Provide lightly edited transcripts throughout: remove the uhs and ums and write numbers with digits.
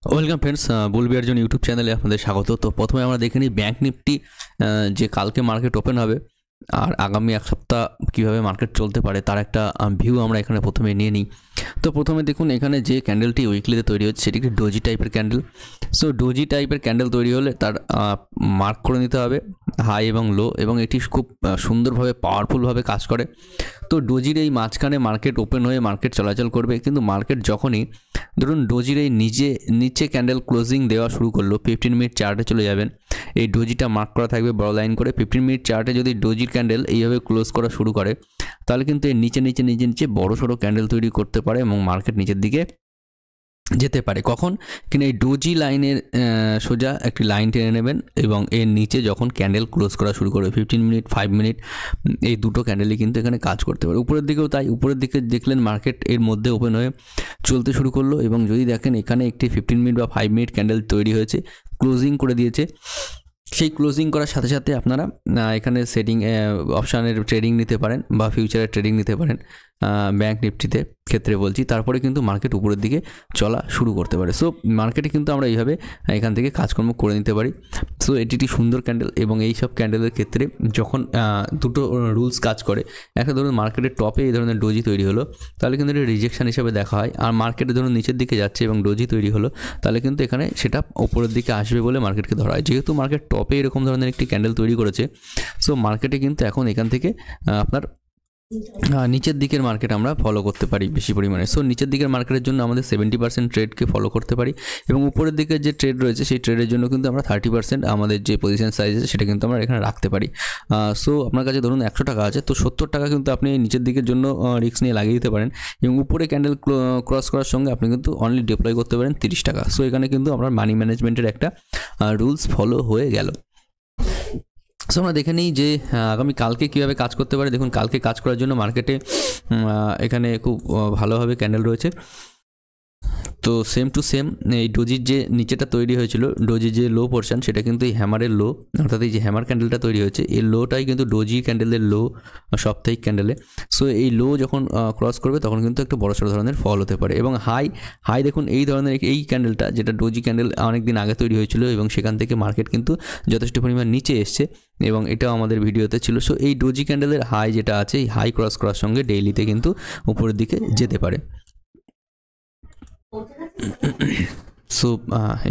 Welcome friends, বুলবিয়ার জন্য YouTube চ্যানেলে আপনাদের স্বাগত। তো প্রথমে আমরা দেখে নিই ব্যাঙ্ক নিফটি যে কালকে মার্কেট ওপেন হবে আর আগামী এক সপ্তাহ কীভাবে মার্কেট চলতে পারে তার একটা ভিউ আমরা এখানে প্রথমে নিয়ে নিই। তো প্রথমে দেখুন এখানে যে ক্যান্ডেলটি উইকলিতে তৈরি হচ্ছে সেটি একটি ডোজি টাইপের ক্যান্ডেল। সো ডোজি টাইপের ক্যান্ডেল তৈরি হলে তার মার্ক করে নিতে হবে হাই এবং লো, এবং এটি খুব সুন্দরভাবে পাওয়ারফুলভাবে কাজ করে। তো ডোজির এই মাঝখানে মার্কেট ওপেন হয়ে মার্কেট চলাচল করবে, কিন্তু মার্কেট যখনই ধরুন ডোজির এই নিচে ক্যান্ডেল ক্লোজিং দেওয়া শুরু করলো, 15 মিনিট চার্টে চলে যাবেন। এই ডোজিটা মার্ক করা থাকবে বড় লাইন করে। 15 মিনিট চার্টে যদি ডোজির ক্যান্ডেল এইভাবে ক্লোজ করা শুরু করে তাহলে কিন্তু এর নিচে বড় সড়ো ক্যান্ডেল তৈরি করতে পারে এবং মার্কেট নিচের দিকে যেতে পারে। কখন কিনা এই ডোজি লাইনের সোজা একটি লাইন টেনে নেবেন এবং এর নিচে যখন ক্যান্ডেল ক্লোজ করা শুরু করবে 15 মিনিট 5 মিনিট, এই দুটো ক্যান্ডেলই কিন্তু এখানে কাজ করতে পারে। উপরের দিকেও তাই, উপরের দিকে দেখলেন মার্কেট এর মধ্যে ওপেন হয়ে চলতে শুরু করলো, এবং যদি দেখেন এখানে একটি 15 মিনিট বা 5 মিনিট ক্যান্ডেল তৈরি হয়েছে, ক্লোজিং করে দিয়েছে। সেই ক্লোজিং করার সাথে সাথে আপনারা এখানে সেটিং অপশানের ট্রেডিং নিতে পারেন বা ফিউচারের ট্রেডিং নিতে পারেন ব্যাঙ্ক নিফটিতে ক্ষেত্রে বলছি। তারপরে কিন্তু মার্কেট উপরের দিকে চলা শুরু করতে পারে। সো মার্কেটে কিন্তু আমরা এইভাবে এখান থেকে কাজকর্ম করে নিতে পারি। সো এটি একটি সুন্দর ক্যান্ডেল, এবং এই সব ক্যান্ডেলের ক্ষেত্রে যখন দুটো রুলস কাজ করে, একটা ধরুন মার্কেটের টপে এই ধরনের ডোজি তৈরি হলো তাহলে কিন্তু এটা রিজেকশন হিসেবে দেখা হয়, আর মার্কেটে ধরুন নিচের দিকে যাচ্ছে এবং ডোজি তৈরি হলো তাহলে কিন্তু এখানে সেটা ওপরের দিকে আসবে বলে মার্কেটকে ধরা হয়। যেহেতু মার্কেট টপে এরকম ধরনের একটি ক্যান্ডেল তৈরি করেছে, সো মার্কেটে কিন্তু এখন এখান থেকে আপনার নিচের দিকের মার্কেট আমরা ফলো করতে পারি বেশি পরিমাণে। সো নিচের দিকের মার্কেটের জন্য আমাদের 70% ট্রেডকে ফলো করতে পারি, এবং উপরের দিকে যে ট্রেড রয়েছে সেই ট্রেডের জন্য কিন্তু আমরা 30% আমাদের যে পজিশন সাইজ আছে সেটা কিন্তু আমরা এখানে রাখতে পারি। সো আপনার কাছে ধরুন 100 টাকা আছে, তো 70 টাকা কিন্তু আপনি নিচের দিকের জন্য রিস্ক নিয়ে লাগিয়ে দিতে পারেন, এবং উপরে ক্যান্ডেল ক্রস করার সঙ্গে আপনি কিন্তু অনলি ডিপ্লয় করতে পারেন 30 টাকা। সো এখানে কিন্তু আমরা মানি ম্যানেজমেন্টের একটা রুলস ফলো হয়ে গেল। সো আমরা দেখে নিই যে আগামী কালকে কীভাবে কাজ করতে পারে। দেখুন কালকে কাজ করার জন্য মার্কেটে এখানে খুব ভালোভাবে ক্যান্ডেল রয়েছে। তো সেম টু সেম এই ডোজির যে নিচেটা তৈরি হয়েছিল, ডোজির যে লো পোর্শন সেটা কিন্তু এই হ্যামারের লো, অর্থাৎ এই যে হ্যামার ক্যান্ডেলটা তৈরি হয়েছে এই লোটাই কিন্তু ডোজি ক্যান্ডেলের লো, সাপ্তাহিক ক্যান্ডেলে। সো এই লো যখন ক্রস করবে তখন কিন্তু একটা বড়সড় ধরনের ফল হতে পারে। এবং হাই দেখুন এই ধরনের এই ক্যান্ডেলটা যেটা ডোজি ক্যান্ডেল অনেক দিন আগে তৈরি হয়েছিল, এবং সেখান থেকে মার্কেট কিন্তু যথেষ্ট পরিমাণ নিচে এসছে, এবং এটাও আমাদের ভিডিওতে ছিল। সো এই ডোজি ক্যান্ডেলের হাই যেটা আছে এই হাই ক্রস করার সঙ্গে ডেইলিতে কিন্তু উপরের দিকে যেতে পারে। সো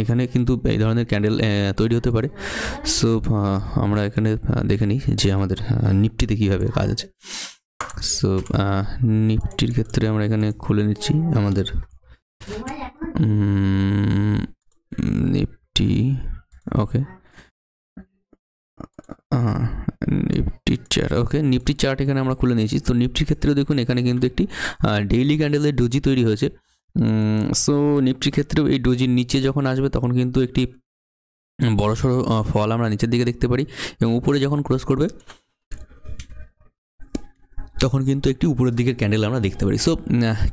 এখানে কিন্তু এই ধরনের ক্যান্ডেল তৈরি হতে পারে। সো আমরা এখানে দেখে নিই যে আমাদের নিফটিতে কীভাবে কাজ আছে। সো নিফটির ক্ষেত্রে আমরা এখানে খুলে নিচ্ছি আমাদের নিফটি। ওকে, নিফটি চার্ট, ওকে নিফটি চার্ট এখানে আমরা খুলে নিয়েছি। তো নিফটির ক্ষেত্রেও দেখুন এখানে কিন্তু একটি ডেইলি ক্যান্ডেলের ডোজি তৈরি হয়েছে। সো নিফটির ক্ষেত্রেও এই ডোজির নিচে যখন আসবে তখন কিন্তু একটি বড়সড় ফল আমরা নিচের দিকে দেখতে পারি, এবং উপরে যখন ক্রস করবে তখন কিন্তু একটি উপরের দিকের ক্যান্ডেল আমরা দেখতে পারি। সো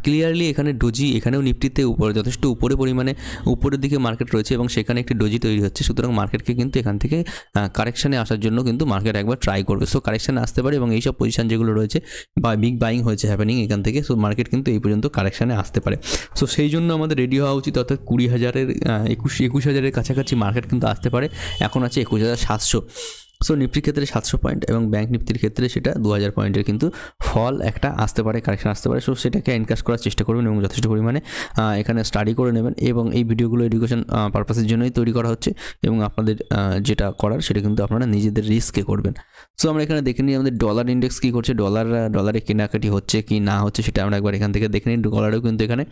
ক্লিয়ারলি এখানে ডোজি, এখানেও নিফটিতে উপরে যথেষ্ট উপরে পরিমাণে উপরের দিকে মার্কেট রয়েছে, এবং সেখানে একটি ডোজি তৈরি হচ্ছে। সুতরাং মার্কেটকে কিন্তু এখান থেকে কারেকশানে আসার জন্য কিন্তু মার্কেট একবার ট্রাই করবে। সো কারেকশানে আসতে পারে, এবং এইসব পজিশান যেগুলো রয়েছে বা বিগ বাইং হয়েছে হ্যাপেনিং এখান থেকে, সো মার্কেট কিন্তু এই পর্যন্ত কারেকশানে আসতে পারে। সো সেই জন্য আমাদের রেডি হওয়া উচিত, অর্থাৎ 20,000-এর 21,000-এর কাছাকাছি মার্কেট কিন্তু আসতে পারে। এখন আছে 21,700। সো নিফটির ক্ষেত্রে 700 পয়েন্ট, এবং ব্যাঙ্ক নিফটির ক্ষেত্রে সেটা 2000 পয়েন্টের কিন্তু ফল একটা আসতে পারে, কারেকশন আসতে পারে। সো সেটাকে এনকাশ করার চেষ্টা করবেন এবং যথেষ্ট পরিমাণে এখানে স্টাডি করে নেবেন, এবং এই ভিডিওগুলো এডুকেশন পারপাসের জন্যই তৈরি করা হচ্ছে, এবং আপনাদের যেটা করার সেটা কিন্তু আপনারা নিজেদের রিস্কে করবেন। সো আমরা এখানে দেখে নিই আমাদের ডলার ইন্ডেক্স কী করছে, ডলারে কেনাকাটি হচ্ছে কি না হচ্ছে সেটা আমরা একবার এখান থেকে দেখে নিই। ডলারেও কিন্তু এখানে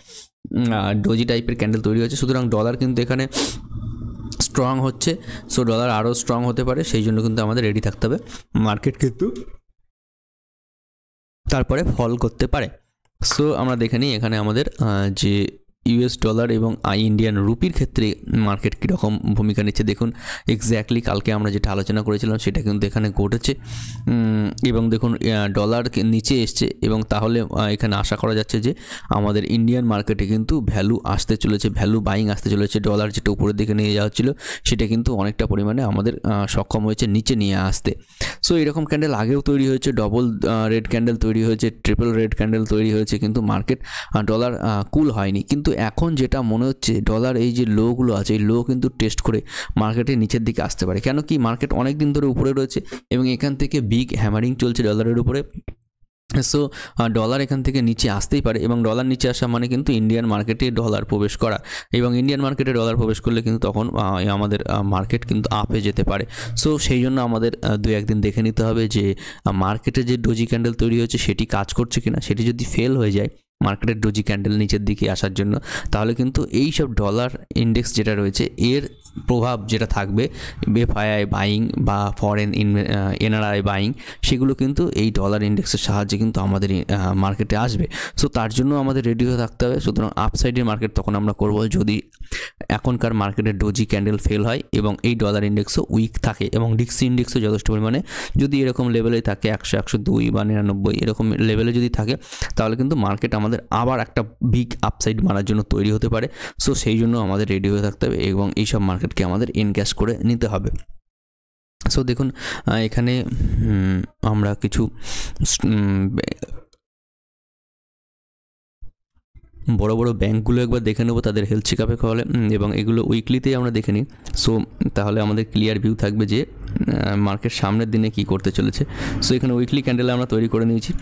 ডোজি টাইপের ক্যান্ডেল তৈরি হচ্ছে, সুতরাং ডলার কিন্তু এখানে স্ট্রং হচ্ছে। সো ডলার আরও স্ট্রং হতে পারে, সেই জন্য কিন্তু আমাদের রেডি থাকতে হবে। মার্কেট কিন্তু তারপরে ফল করতে পারে। সো আমরা দেখে নিই এখানে আমাদের যে ইউএস ডলার এবং ইন্ডিয়ান রুপির ক্ষেত্রে মার্কেট কীরকম ভূমিকা নিচ্ছে। দেখুন এক্স্যাক্টলি কালকে আমরা যেটা আলোচনা করেছিলাম সেটা কিন্তু এখানে ঘটেছে, এবং দেখুন ডলার নিচে এসছে, এবং তাহলে এখানে আশা করা যাচ্ছে যে আমাদের ইন্ডিয়ান মার্কেটে কিন্তু ভ্যালু আসতে চলেছে, ভ্যালু বাইং আসতে চলেছে। ডলার যেটা উপরের দিকে নিয়ে যাওয়া ছিল সেটা কিন্তু অনেকটা পরিমাণে আমাদের সক্ষম হয়েছে নিচে নিয়ে আসতে। সো এরকম ক্যান্ডেল আগেও তৈরি হয়েছে, ডবল রেড ক্যান্ডেল তৈরি হয়েছে, ট্রিপল রেড ক্যান্ডেল তৈরি হয়েছে, কিন্তু মার্কেট ডলার কুল হয়নি। কিন্তু এখন যেটা মনে হচ্ছে ডলার এই যে লোগুলো আছে এই লো কিন্তু টেস্ট করে মার্কেটের নিচের দিকে আসতে পারে, কেন কি মার্কেট অনেক দিন ধরে উপরে রয়েছে এবং এখান থেকে বিগ হ্যামারিং চলছে ডলারের উপরে। সো ডলার এখান থেকে নিচে আসতেই পারে এবং ডলার নিচে আসা মানে কিন্তু ইন্ডিয়ান মার্কেটে ডলার প্রবেশ করা, এবং ইন্ডিয়ান মার্কেটে ডলার প্রবেশ করলে কিন্তু তখন আমাদের মার্কেট কিন্তু আপে যেতে পারে। সো সেই জন্য আমাদের 2-1 দিন দেখে নিতে হবে যে মার্কেটে যে ডোজি ক্যান্ডেল তৈরি হয়েছে সেটি কাজ করছে কিনা। সেটি যদি ফেল হয়ে যায় মার্কেটের ডোজি ক্যান্ডেল নিচের দিকে আসার জন্য, তাহলে কিন্তু এই সব ডলার ইন্ডেক্স যেটা রয়েছে এর প্রভাব যেটা থাকবে এফআইআই বাইং বা ফরেন এনআরআই বাইং, সেগুলো কিন্তু এই ডলার ইন্ডেক্সের সাহায্যে কিন্তু আমাদের মার্কেটে আসবে। সো তার জন্য আমাদের রেডি হয়ে থাকতে হবে। সুতরাং আপসাইডের মার্কেট তখন আমরা করব যদি এখনকার মার্কেটের ডোজি ক্যান্ডেল ফেল হয় এবং এই ডলার ইন্ডেক্সও উইক থাকে এবং ডিক্সি ইন্ডেক্সও যথেষ্ট পরিমাণে যদি এরকম লেভেলে থাকে 100, 102 বা 99 এরকম লেভেলে যদি থাকে, তাহলে কিন্তু মার্কেট আমাদের আবার একটা বিগ আপসাইড মারার জন্য তৈরি হতে পারে। সো সেই জন্য আমাদের রেডি হয়ে থাকতে হবে এবং এইসব মার্কেটকে আমাদের এনক্যাশ করে নিতে হবে। সো দেখুন এখানে আমরা কিছু বড় বড় ব্যাঙ্কগুলো একবার দেখে নেবো তাদের হেলথ চেকআপে ফলে, এবং এগুলো উইকলিতেই আমরা দেখে নিই। সো তাহলে আমাদের ক্লিয়ার ভিউ থাকবে যে মার্কেট সামনের দিনে কি করতে চলেছে। সো এখানে উইকলি ক্যান্ডেল আমরা তৈরি করে নিয়েছি।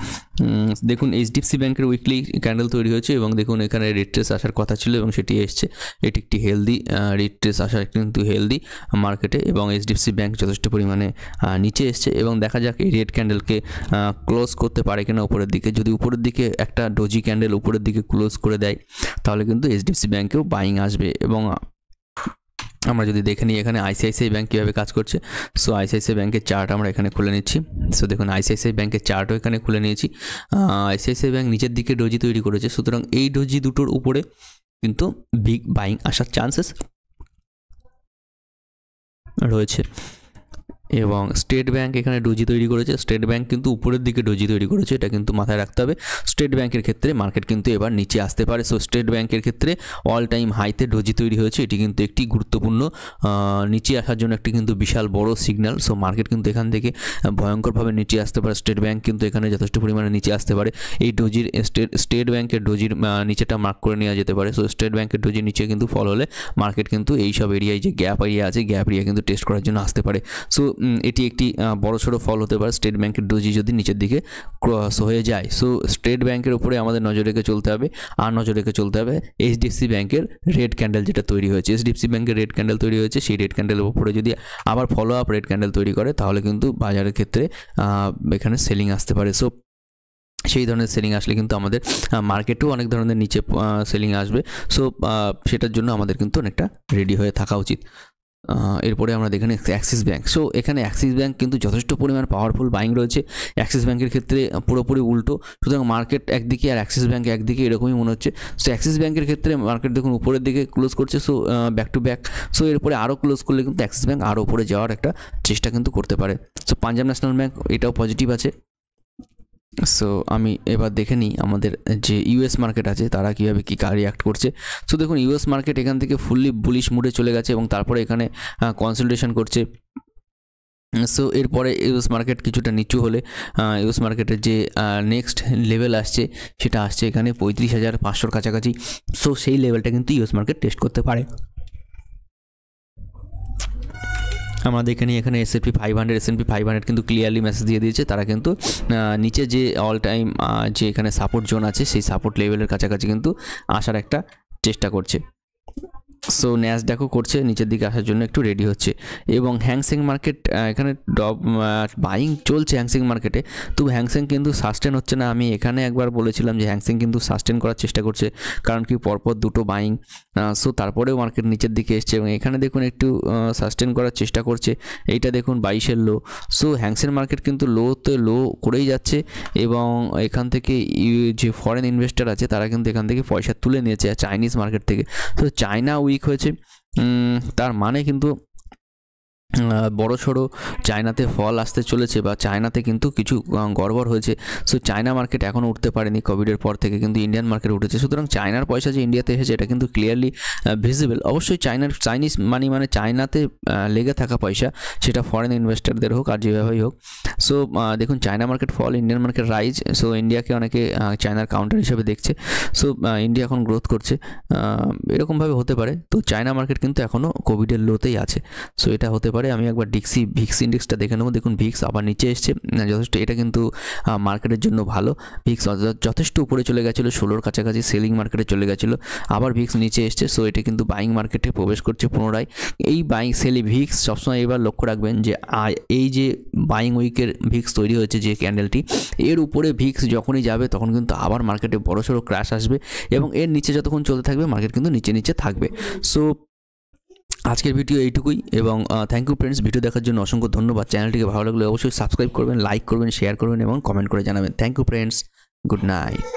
দেখুন এইচডিএফসি ব্যাংকের উইকলি ক্যান্ডেল তৈরি হয়েছে এবং দেখুন এখানে রিট্রেস আসার কথা ছিল এবং সেটি এসছে। এটি একটি হেলদি রিট্রেস আসার কিন্তু হেলদি মার্কেটে, এবং এইচডিএফসি ব্যাংক যথেষ্ট পরিমাণে নিচে এসছে এবং দেখা যাক এই রেড ক্যান্ডেলকে ক্লোজ করতে পারে কিনা উপরের দিকে। যদি উপরের দিকে একটা ডোজি ক্যান্ডেল উপরের দিকে ক্লোজ করে দেয় তাহলে কিন্তু এইচডিএফসি ব্যাংকেও বাইং আসবে। এবং আমরা যদি দেখে নিই এখানে আইসিআইসিআই ব্যাংক কীভাবে কাজ করছে। সো আইসিআইসিআই ব্যাংকের চার্ট আমরা এখানে খুলে নিচ্ছি। সো দেখুন আইসিআইসিআই ব্যাংকের চার্টও এখানে খুলে নিয়েছি। আইসিআইসিআই ব্যাংক নিচের দিকে ডোজি তৈরি করেছে, সুতরাং এই ডোজি দুটোর উপরে কিন্তু বিগ বাইং আসার চান্সেস রয়েছে। এবং স্টেট ব্যাংক এখানে ডোজি তৈরি করেছে, স্টেট ব্যাংক কিন্তু উপরের দিকে ডোজি তৈরি করেছে, এটা কিন্তু মাথায় রাখতে হবে। স্টেট ব্যাংকের ক্ষেত্রে মার্কেট কিন্তু এবার নিচে আসতে পারে। সো স্টেট ব্যাংকের ক্ষেত্রে অল টাইম হাইতে ডোজি তৈরি হয়েছে, এটি কিন্তু একটি গুরুত্বপূর্ণ নিচে আসার জন্য একটি কিন্তু বিশাল বড় সিগন্যাল। সো মার্কেট কিন্তু এখান থেকে ভয়ঙ্করভাবে নিচে আসতে পারে। স্টেট ব্যাংক কিন্তু এখানে যথেষ্ট পরিমাণে নিচে আসতে পারে। এই ডোজির স্টেট ব্যাংকের ডোজির নিচেটা মার্ক করে নেওয়া যেতে পারে। সো স্টেট ব্যাংকের ডোজির নিচে কিন্তু ফল হলে মার্কেট কিন্তু এই সব এরিয়ায় যে গ্যাপ এরিয়া আছে গ্যাপ এরিয়া কিন্তু টেস্ট করার জন্য আসতে পারে। সো এটি একটি বড়সড় ফল হতে পারে স্টেট ব্যাংকের ডোজি যদি নিচের দিকে ক্রস হয়ে যায়। সো স্টেট ব্যাংকের উপরে আমাদের নজর রেখে চলতে হবে, আর নজর রেখে চলতে হবে এইচডিএফসি ব্যাংকের রেড ক্যান্ডেল যেটা তৈরি হয়েছে। এইচডিএফসি ব্যাংকের রেড ক্যান্ডেল তৈরি হয়েছে, সেই রেড ক্যান্ডেলের উপরে যদি আবার ফলো আপ রেড ক্যান্ডেল তৈরি করে তাহলে কিন্তু বাজারের ক্ষেত্রে এখানে সেলিং আসতে পারে। সো সেই ধরনের সেলিং আসলে কিন্তু আমাদের মার্কেটেও অনেক ধরনের নিচে সেলিং আসবে। সো সেটার জন্য আমাদের কিন্তু অনেকটা রেডি হয়ে থাকা উচিত। এরপরে আমরা দেখে নিই অ্যাক্সিস ব্যাংক। সো এখানে অ্যাক্সিস ব্যাংক কিন্তু যথেষ্ট পরিমাণ পাওয়ারফুল বাইং রয়েছে। অ্যাক্সিস ব্যাংকের ক্ষেত্রে পুরোপুরি উল্টো, সুতরাং মার্কেট একদিকে আর অ্যাক্সিস ব্যাংক একদিকে এরকমই মনে হচ্ছে। সো অ্যাক্সিস ব্যাংকের ক্ষেত্রে মার্কেট দেখুন উপরের দিকে ক্লোজ করছে, so back to back. So এরপরে আরও ক্লোজ করলে কিন্তু অ্যাক্সিস ব্যাংক আরও উপরে যাওয়ার একটা চেষ্টা কিন্তু করতে পারে। সো পাঞ্জাব ন্যাশনাল ব্যাংক এটাও পজিটিভ আছে। সো আমি এবার দেখে নিই আমাদের যে ইউএস মার্কেট আছে তারা কীভাবে কী রিয়াক্ট করছে। সো দেখুন ইউএস মার্কেট এখান থেকে ফুললি বুলিশ মুডে চলে গেছে এবং তারপরে এখানে কনসলিডেশন করছে। সো এরপরে ইউএস মার্কেট কিছুটা নিচু হলে ইউএস মার্কেটের যে নেক্সট লেভেল আসছে সেটা আসছে এখানে 35,500 কাছাকাছি। সো সেই লেভেলটা কিন্তু ইউএস মার্কেট টেস্ট করতে পারে। আমরা দেখে নিই এখানে S&P 500 কিন্তু ক্লিয়ারলি মেসেজ দিয়ে দিয়েছে, তারা কিন্তু নিচে যে অল টাইম যে এখানে সাপোর্ট জোন আছে সেই সাপোর্ট লেভেলের কাছাকাছি কিন্তু আসার একটা চেষ্টা করছে। সো ন্যাসড্যাকও করছে নিচের দিকে আসার জন্য, একটু রেডি হচ্ছে। এবং হ্যাংসেং মার্কেট এখানে বাইং চলছে হ্যাংসেং মার্কেটে, তবু হ্যাংসেং কিন্তু সাস্টেন হচ্ছে না। আমি এখানে একবার বলেছিলাম যে হ্যাংসেং কিন্তু সাস্টেন করার চেষ্টা করছে, কারণ কি পরপর দুটো বাইং। সো তারপরেও মার্কেট নিচের দিকে এসছে এবং এখানে দেখুন একটু সাস্টেন করার চেষ্টা করছে। এইটা দেখুন 22-এর লো। সো হ্যাংসেং মার্কেট কিন্তু লোতে লো করেই যাচ্ছে এবং এখান থেকে যে ফরেন ইনভেস্টার আছে তারা কিন্তু এখান থেকে পয়সা তুলে নিয়েছে চাইনিজ মার্কেট থেকে। তো চায়না উইক হয়েছে, তার মানে কিন্তু বড় সড়ো চায়নাতে ফল আসতে চলেছে বা চায়নাতে কিন্তু কিছু গড়বড় হয়েছে। সো চায়না মার্কেট এখনও উঠতে পারেনি কোভিডের পর থেকে, কিন্তু ইন্ডিয়ান মার্কেট উঠেছে। সুতরাং চায়নার পয়সা যে ইন্ডিয়াতে এসেছে এটা কিন্তু ক্লিয়ারলি ভিজিবল। অবশ্যই চাইনিজ মানি মানে চায়নাতে লেগে থাকা পয়সা, সেটা ফরেন ইনভেস্টারদের হোক আর যেভাবেই হোক। সো দেখুন China market fall, Indian market rise. So ইন্ডিয়াকে অনেকে চায়নার কাউন্টার হিসেবে দেখছে। সো ইন্ডিয়া এখন গ্রোথ করছে, এরকমভাবে হতে পারে। তো চায়না মার্কেট কিন্তু এখনও কোভিডের লোতেই আছে। সো এটা হতে পারে। আমি একবার ভিক্স ইন্ডেক্সটা দেখে নেবো। দেখুন ভিক্স আবার নিচে এসছে যথেষ্ট, এটা কিন্তু মার্কেটের জন্য ভালো। ভিক্স যথেষ্ট উপরে চলে গেছিলো, 16-র কাছাকাছি সেলিং মার্কেটে চলে গেছিলো, আবার ভিক্স নিচে এসছে। সো এটা কিন্তু বাইং মার্কেটে প্রবেশ করছে পুনরায়। এই ভিক্স সবসময় এবার লক্ষ্য রাখবেন যে এই যে বাইং উইকের ভিক্স তৈরি হয়েছে যে ক্যান্ডেলটি, এর উপরে ভিক্স যখনই যাবে তখন কিন্তু আবার মার্কেটে বড়সড় ক্র্যাশ আসবে, এবং এর নিচে যতক্ষণ চলতে থাকবে মার্কেট কিন্তু নিচে থাকবে। সো আজকের ভিডিও এইটুকুই, এবং থ্যাংক ইউ ফ্রেন্ডস, ভিডিও দেখার জন্য অসংখ্য ধন্যবাদ। চ্যানেলটিকে ভালো লাগলে অবশ্যই সাবস্ক্রাইব করবেন, লাইক করবেন, শেয়ার করবেন এবং কমেন্ট করে জানাবেন। Thank you friends, good night.